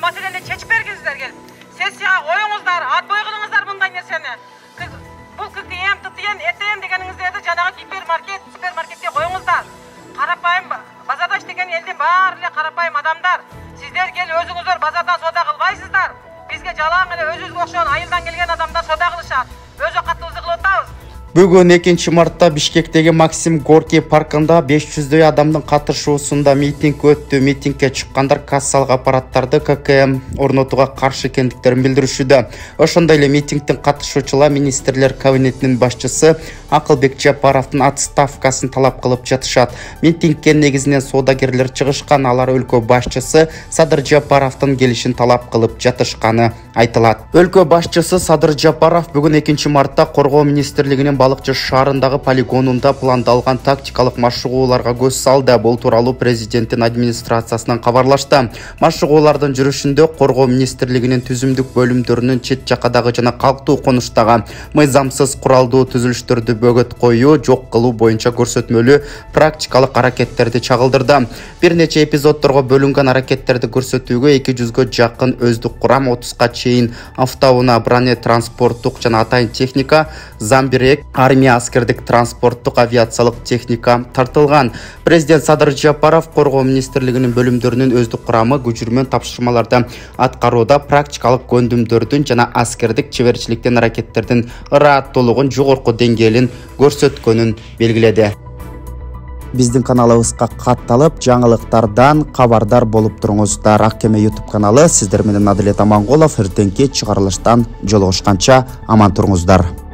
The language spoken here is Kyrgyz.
маселени чечип бергилиңиздер келип. Сессияга коюңуздар, отбой кылыңыздар мындай нерсени. Бул ККМ, ТТН, ЭТН дегениңиздерди жанагы супермаркетке коюңуздар. Карапайым базарда иштеген элдин баары эле карапайым адамдар. Сиздер келип өзүңүздөр базардан соода кылбайсыздар. Бизге жалаң эле өзүбүзгө окшогон айылдан келген адамдар соода кылышат. Өз акатыбызды кылып атабыз. Бүгін 2 мартта Бишкектегі Максим Горький паркында 500 адамдың қатышуысында митинг өтті. Митингке шыққандар кассалық аппараттарды ККМ орнатуға қарсы екендіктерін білдірушіді. Ошондой эле митингтің катышуучулар министрлер кабинетінің басшысы Акылбек Жапаровдун отставкасын талап кылып жатышат. Митингке негизинен соодагерлер чыгышкан, алар өлкө башчысы Садыр Жапаровдун келишин талап кылып жатышканы айтылат. Өлкө башчысы Садыр Жапаров бүгүн 2 мартта Коргоо министрлигинин Балыкчы шаарындагы полигонунда пландалган тактикалык машыгууларга көз салды. Бул тууралуу президенттин администрациясынан кабарлашты. Машыгуулардын жүрүшүндө Коргоо министрлигинин түзүмдүк бөлүмдөрүнүн чет жакадагы жана калктуу конуштагы мыйзамсыз куралдуу түзүлүштөрдү бөгөт коюу, жок кылуу боюнча көрсөтмөлүү практикалык аракеттерди чагылдырды. Бир нече эпизоддорго бөлүнгөн аракеттерди көрсөтүүгө 200га жакын өздүк курам, 30га чейин автоунаа, бронетранспорттук жана атайын техника, замбирек, армия, аскердик, транспорттук, авиациялык техника тартылган. Президент Садыр Жапаров Коргоо министрлигинин бөлүмдөрүнүн өздүк курамы күчүрмөн тапшырмаларды аткарууда практикалык көндүмдөрдүн жана аскердик чеберчиликтен аракеттердин ырааттуулугун жогорку деңгээлин көрсөткөнүн белгиледи. Биздин каналыбызга катталып, жаңылыктардан кабардар болуп туруңуздар. Ак Кеме YouTube каналы. Сиздер менен Адилет Аманголов. Эртеңки чыгарылыштан жолугушканча аман туруңуздар.